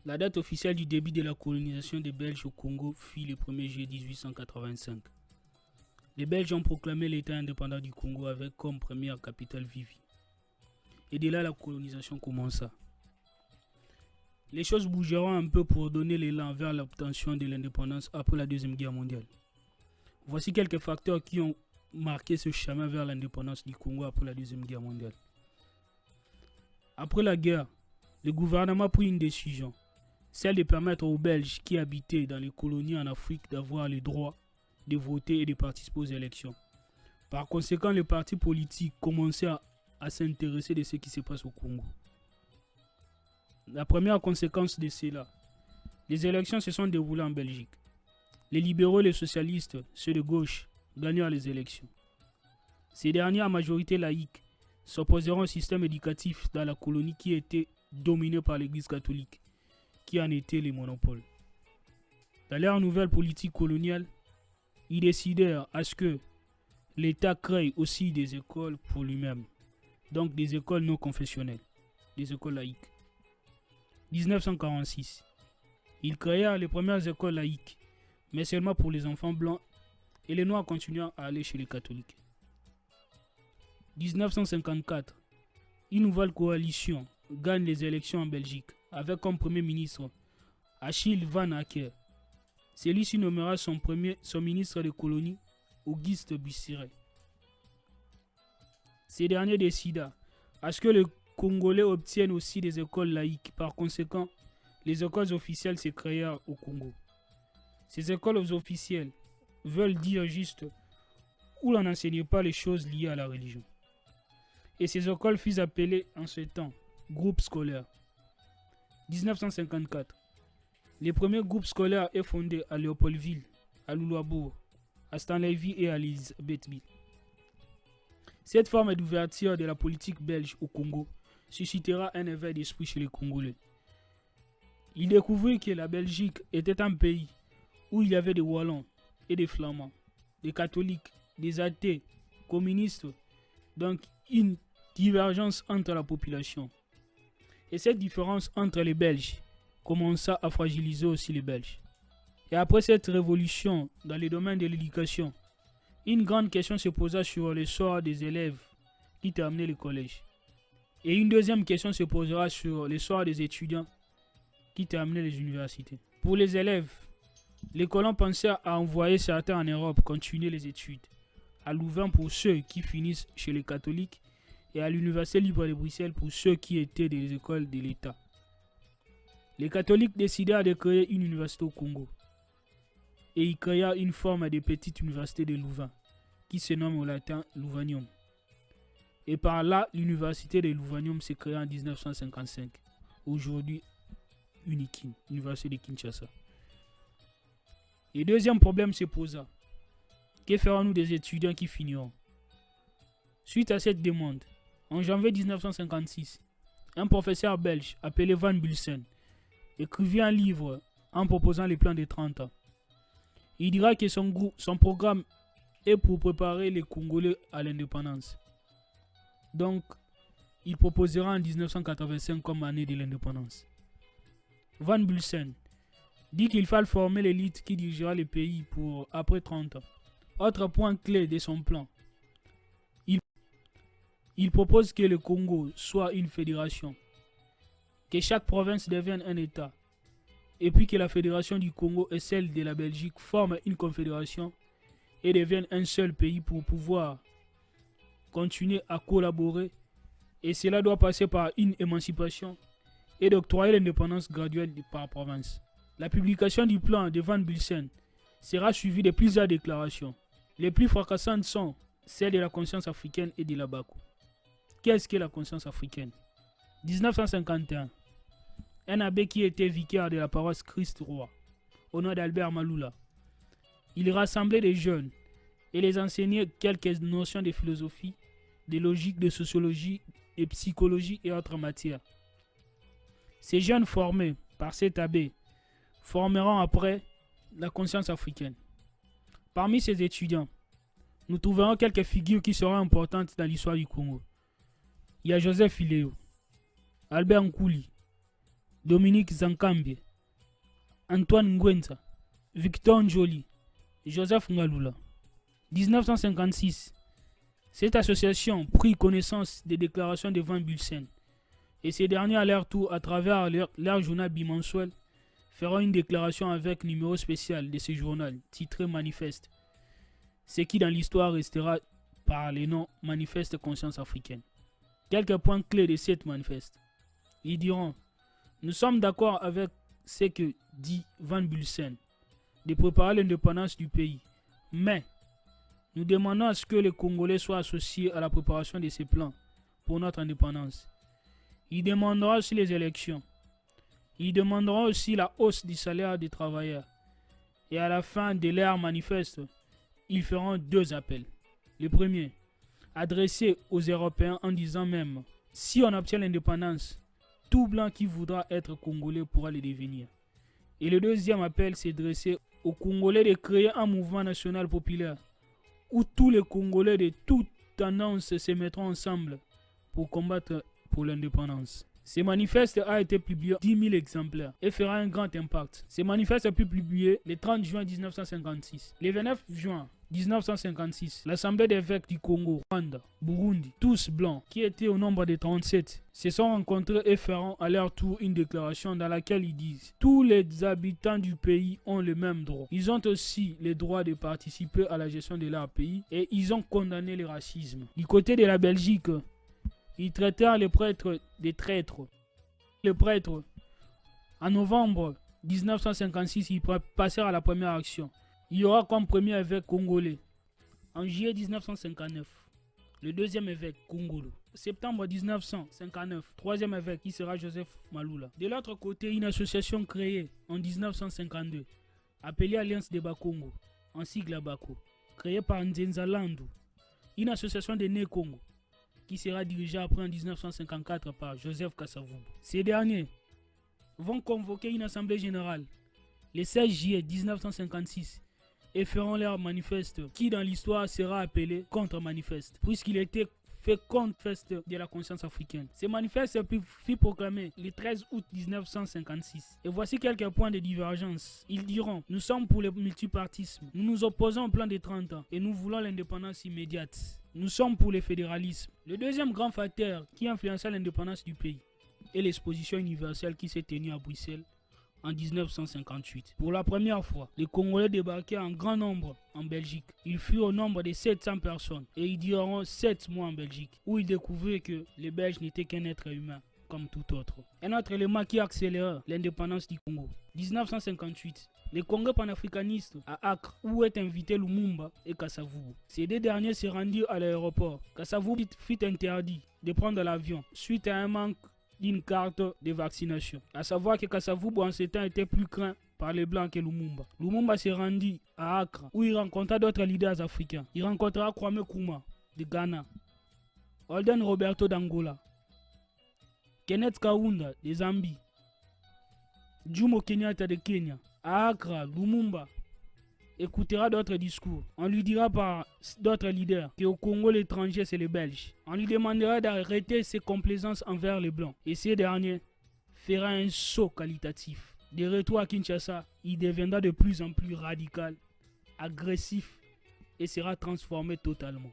La date officielle du début de la colonisation des Belges au Congo fut le 1er juillet 1885. Les Belges ont proclamé l'État indépendant du Congo avec comme première capitale Vivi. Et de là, la colonisation commença. Les choses bougeront un peu pour donner l'élan vers l'obtention de l'indépendance après la Deuxième Guerre mondiale. Voici quelques facteurs qui ont marqué ce chemin vers l'indépendance du Congo après la Deuxième Guerre mondiale. Après la guerre, le gouvernement prit une décision, celle de permettre aux Belges qui habitaient dans les colonies en Afrique d'avoir le droit de voter et de participer aux élections. Par conséquent, les partis politiques commençaient à s'intéresser de ce qui se passe au Congo. La première conséquence de cela, les élections se sont déroulées en Belgique. Les libéraux et les socialistes, ceux de gauche, gagnèrent les élections. Ces derniers, à majorité laïque, s'opposeront au système éducatif dans la colonie qui était dominé par l'Église catholique, qui en était les monopoles. Dans leur nouvelle politique coloniale, ils décidèrent à ce que l'État crée aussi des écoles pour lui-même, donc des écoles non confessionnelles, des écoles laïques. 1946, ils créèrent les premières écoles laïques, mais seulement pour les enfants blancs, et les noirs continuèrent à aller chez les catholiques. 1954, une nouvelle coalition gagne les élections en Belgique, avec comme premier ministre Achille Van Acker. Celui-ci nommera son ministre de colonie, Auguste Busseret. Ces derniers décida à ce que les Congolais obtiennent aussi des écoles laïques. Par conséquent, les écoles officielles se créèrent au Congo. Ces écoles officielles veulent dire juste où l'on n'enseignait pas les choses liées à la religion. Et ces écoles furent appelées en ce temps groupes scolaires. 1954. Les premiers groupes scolaires est fondé à Léopoldville, à Louloabourg, à Stanleyville et à Elisabethville. Cette forme d'ouverture de la politique belge au Congo suscitera un éveil d'esprit chez les Congolais. Ils découvrirent que la Belgique était un pays où il y avait des Wallons et des Flamands, des catholiques, des athées, communistes, donc une divergence entre la population. Et cette différence entre les Belges commença à fragiliser aussi les Belges. Et après cette révolution dans le domaine de l'éducation, une grande question se posa sur le sort des élèves qui terminaient le collège. Et une deuxième question se posera sur le sort des étudiants qui terminaient les universités. Pour les élèves, les colons pensaient à envoyer certains en Europe continuer les études, à Louvain pour ceux qui finissent chez les catholiques et à l'Université libre de Bruxelles pour ceux qui étaient des écoles de l'État. Les catholiques décidèrent de créer une université au Congo et ils créèrent une forme de petite université de Louvain qui se nomme au latin Louvanium. Et par là, l'université de Louvanium s'est créée en 1955. Aujourd'hui, Unikin, l'université de Kinshasa. Et deuxième problème se posa. Que ferons-nous des étudiants qui finiront? Suite à cette demande, en janvier 1956, un professeur belge appelé Van Bulsen écrivit un livre en proposant les plans des 30 ans. Il dira que son programme est pour préparer les Congolais à l'indépendance. Donc, il proposera en 1985 comme année de l'indépendance. Van Bulsen dit qu'il faut former l'élite qui dirigera le pays pour après 30 ans. Autre point clé de son plan, il propose que le Congo soit une fédération, que chaque province devienne un État, et puis que la fédération du Congo et celle de la Belgique forment une confédération et deviennent un seul pays pour pouvoir continuer à collaborer, et cela doit passer par une émancipation et d'octroyer l'indépendance graduelle par province. La publication du plan de Van Bulsen sera suivie de plusieurs déclarations. Les plus fracassantes sont celles de la conscience africaine et de la Bakou. Qu'est-ce que la conscience africaine? 1951, un abbé qui était vicaire de la paroisse Christ-Roi, au nom d'Albert Maloula, il rassemblait des jeunes et les enseignait quelques notions de philosophie, de logique, de sociologie, de psychologie et autres matières. Ces jeunes formés par cet abbé formeront après la conscience africaine. Parmi ces étudiants, nous trouverons quelques figures qui seront importantes dans l'histoire du Congo. Il y a Joseph Iléo, Albert Nkouli, Dominique Zankambie, Antoine Ngwenza, Victor Njoli, Joseph Ngalula. 1956, cette association prit connaissance des déclarations de Van Bulsen et ces derniers à leur tour, à travers leur journal bimensuel, feront une déclaration avec numéro spécial de ce journal titré Manifeste, ce qui dans l'histoire restera par les noms Manifeste Conscience Africaine. Quelques points clés de cette manifeste. Ils diront: nous sommes d'accord avec ce que dit Van Bulsen de préparer l'indépendance du pays, mais nous demandons à ce que les Congolais soient associés à la préparation de ces plans pour notre indépendance. Ils demanderont aussi les élections. Ils demanderont aussi la hausse du salaire des travailleurs. Et à la fin de leur manifeste, ils feront 2 appels. Le premier, adressé aux Européens en disant même: si on obtient l'indépendance, tout blanc qui voudra être Congolais pourra le devenir. Et le deuxième appel, c'est adressé aux Congolais de créer un mouvement national populaire où tous les Congolais de toutes tendances se mettront ensemble pour combattre pour l'indépendance. Ce manifeste a été publié 10 000 exemplaires et fera un grand impact. Ce manifeste a pu publié le 30 juin 1956. Le 29 juin 1956, l'Assemblée des évêques du Congo, Rwanda, Burundi, tous blancs, qui étaient au nombre de 37, se sont rencontrés et feront à leur tour une déclaration dans laquelle ils disent: tous les habitants du pays ont le même droit. Ils ont aussi le droit de participer à la gestion de leur pays et ils ont condamné le racisme. Du côté de la Belgique, ils traitèrent les prêtres de traîtres. Les prêtres, en novembre 1956, ils passèrent à la première action. Il y aura comme premier évêque congolais. En juillet 1959, le deuxième évêque Congolo. Septembre 1959, troisième évêque qui sera Joseph Malula. De l'autre côté, une association créée en 1952, appelée Alliance des Bakongo, en sigle Bako, créée par Nzenza Landou. Une association des Né-Congo, qui sera dirigée après en 1954 par Joseph Kasavubu. Ces derniers vont convoquer une assemblée générale le 16 juillet 1956 et feront leur manifeste qui dans l'histoire sera appelé contre-manifeste puisqu'il était fait contre-manifeste de la conscience africaine. Ce manifeste fut proclamé le 13 août 1956. Et voici quelques points de divergence. Ils diront: nous sommes pour le multipartisme, nous nous opposons au plan de 30 ans et nous voulons l'indépendance immédiate. Nous sommes pour le fédéralisme. Le deuxième grand facteur qui influença l'indépendance du pays est l'exposition universelle qui s'est tenue à Bruxelles en 1958. Pour la première fois, les Congolais débarquaient en grand nombre en Belgique. Ils furent au nombre de 700 personnes et ils dureront 7 mois en Belgique, où ils découvrirent que les Belges n'étaient qu'un être humain comme tout autre. Un autre élément qui accéléra l'indépendance du Congo. 1958, les Congolais panafricanistes à Accra, où est invité Lumumba et Kasavubu. Ces deux derniers se rendirent à l'aéroport. Kasavubu fut interdit de prendre l'avion suite à un manque d'une carte de vaccination. À savoir que Kasavubu en ce temps était plus craint par les Blancs que Lumumba. Lumumba se rendit à Accra où il rencontra d'autres leaders africains. Il rencontra Kwame Nkrumah de Ghana, Holden Roberto d'Angola, Kenneth Kaunda de Zambie, Jomo Kenyatta de Kenya. À Accra, Lumumba écoutera d'autres discours. On lui dira par d'autres leaders qu'au Congo l'étranger c'est les Belges. On lui demandera d'arrêter ses complaisances envers les Blancs. Et ces derniers fera un saut qualitatif. De retour à Kinshasa, il deviendra de plus en plus radical, agressif et sera transformé totalement.